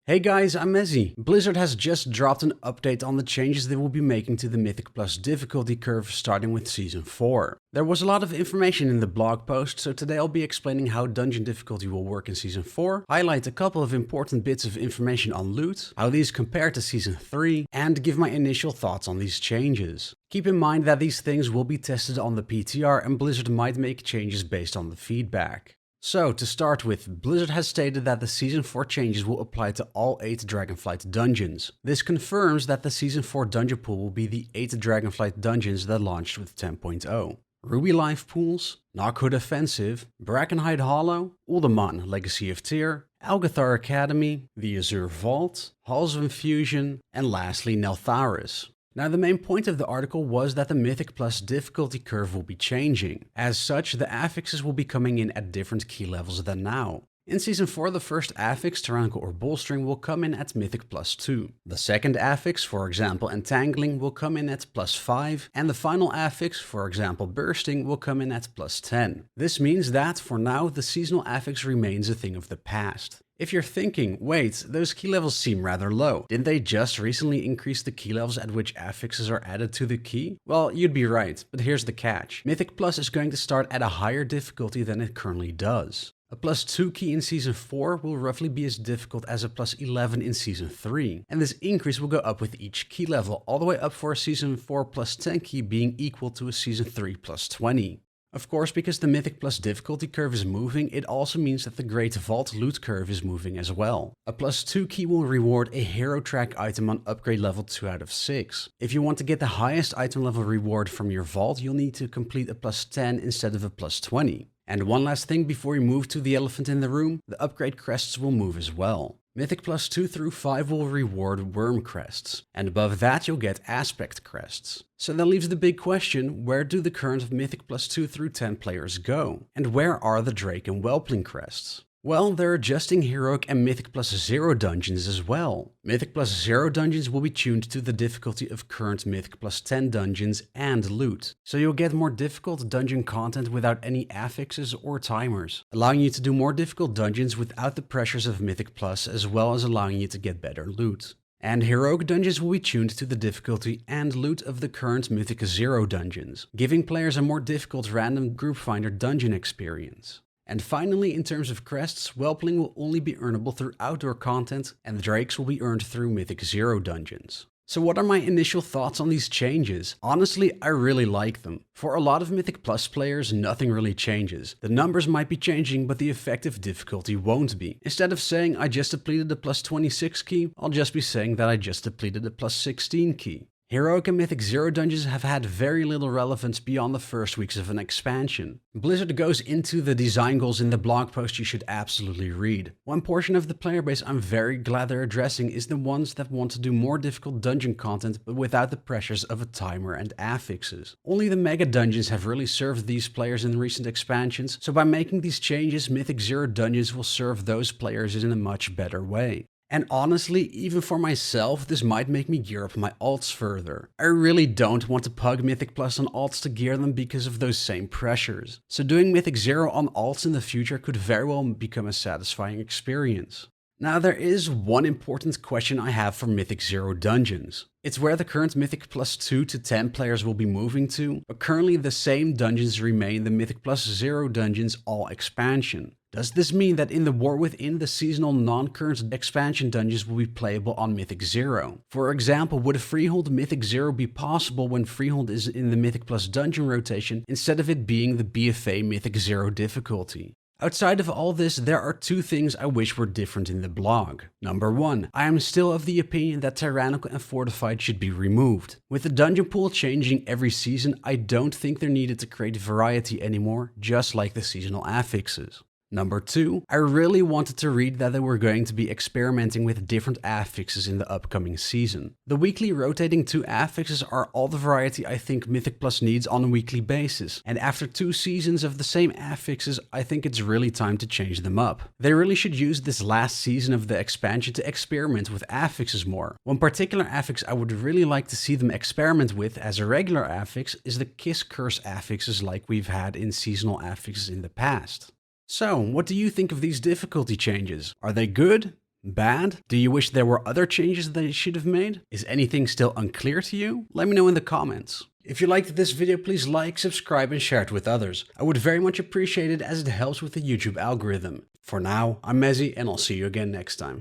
Hey guys, I'm Mezzy. Blizzard has just dropped an update on the changes they will be making to the Mythic Plus difficulty curve starting with Season 4. There was a lot of information in the blog post, so today I'll be explaining how dungeon difficulty will work in Season 4, highlight a couple of important bits of information on loot, how these compare to Season 3, and give my initial thoughts on these changes. Keep in mind that these things will be tested on the PTR and Blizzard might make changes based on the feedback. So, to start with, Blizzard has stated that the Season 4 changes will apply to all 8 Dragonflight dungeons. This confirms that the Season 4 dungeon pool will be the 8 Dragonflight dungeons that launched with 10.0. Ruby Life Pools, Knockhood Offensive, Brackenhide Hollow, Uldaman Legacy of Tyr, Algathar Academy, the Azure Vault, Halls of Infusion, and lastly Neltharis. Now, the main point of the article was that the Mythic Plus difficulty curve will be changing. As such, the affixes will be coming in at different key levels than now. In Season 4, the first affix, Tyrannical or Bolstering, will come in at Mythic Plus 2. The second affix, for example Entangling, will come in at plus 5, and the final affix, for example Bursting, will come in at plus 10. This means that, for now, the seasonal affix remains a thing of the past. If you're thinking, wait, those key levels seem rather low, didn't they just recently increase the key levels at which affixes are added to the key? Well, you'd be right, but here's the catch. Mythic Plus is going to start at a higher difficulty than it currently does. A plus 2 key in Season 4 will roughly be as difficult as a plus 11 in Season 3, and this increase will go up with each key level, all the way up for a Season 4 plus 10 key being equal to a Season 3 plus 20. Of course, because the Mythic Plus difficulty curve is moving, it also means that the Great Vault loot curve is moving as well. A plus 2 key will reward a hero track item on upgrade level 2 out of 6. If you want to get the highest item level reward from your vault, you'll need to complete a plus 10 instead of a plus 20. And one last thing before we move to the elephant in the room, the upgrade crests will move as well. Mythic Plus 2 through 5 will reward Worm crests, and above that you'll get Aspect crests. So that leaves the big question, where do the current Mythic Plus 2 through 10 players go? And where are the Drake and Whelpling crests? Well, they're adjusting Heroic and Mythic Plus 0 dungeons as well. Mythic Plus 0 dungeons will be tuned to the difficulty of current Mythic Plus 10 dungeons and loot. So you'll get more difficult dungeon content without any affixes or timers, allowing you to do more difficult dungeons without the pressures of Mythic Plus, as well as allowing you to get better loot. And Heroic dungeons will be tuned to the difficulty and loot of the current Mythic 0 dungeons, giving players a more difficult random group finder dungeon experience. And finally, in terms of crests, Whelpling will only be earnable through outdoor content, and the Drakes will be earned through Mythic 0 dungeons. So what are my initial thoughts on these changes? Honestly, I really like them. For a lot of Mythic Plus players, nothing really changes. The numbers might be changing, but the effective difficulty won't be. Instead of saying I just depleted the plus 26 key, I'll just be saying that I just depleted the plus 16 key. Heroic and Mythic 0 dungeons have had very little relevance beyond the first weeks of an expansion. Blizzard goes into the design goals in the blog post you should absolutely read. One portion of the player base I'm very glad they're addressing is the ones that want to do more difficult dungeon content but without the pressures of a timer and affixes. Only the mega dungeons have really served these players in recent expansions, so by making these changes, Mythic 0 dungeons will serve those players in a much better way. And honestly, even for myself, this might make me gear up my alts further. I really don't want to pug Mythic Plus on alts to gear them because of those same pressures. So doing Mythic 0 on alts in the future could very well become a satisfying experience. Now, there is one important question I have for Mythic 0 dungeons. It's where the current Mythic Plus 2 to 10 players will be moving to, but currently the same dungeons remain the Mythic Plus 0 dungeons all expansion. Does this mean that in the War Within, the seasonal non-current expansion dungeons will be playable on Mythic 0? For example, would a Freehold Mythic 0 be possible when Freehold is in the Mythic Plus dungeon rotation instead of it being the BFA Mythic 0 difficulty? Outside of all this, there are two things I wish were different in the blog. Number 1, I am still of the opinion that Tyrannical and Fortified should be removed. With the dungeon pool changing every season, I don't think they're needed to create variety anymore, just like the seasonal affixes. Number 2, I really wanted to read that they were going to be experimenting with different affixes in the upcoming season. The weekly rotating 2 affixes are all the variety I think Mythic Plus needs on a weekly basis, and after 2 seasons of the same affixes, I think it's really time to change them up. They really should use this last season of the expansion to experiment with affixes more. One particular affix I would really like to see them experiment with as a regular affix is the Kiss Curse affixes like we've had in seasonal affixes in the past. So, what do you think of these difficulty changes? Are they good? Bad? Do you wish there were other changes they should have made? Is anything still unclear to you? Let me know in the comments. If you liked this video, please like, subscribe and share it with others. I would very much appreciate it as it helps with the YouTube algorithm. For now, I'm Mezzy and I'll see you again next time.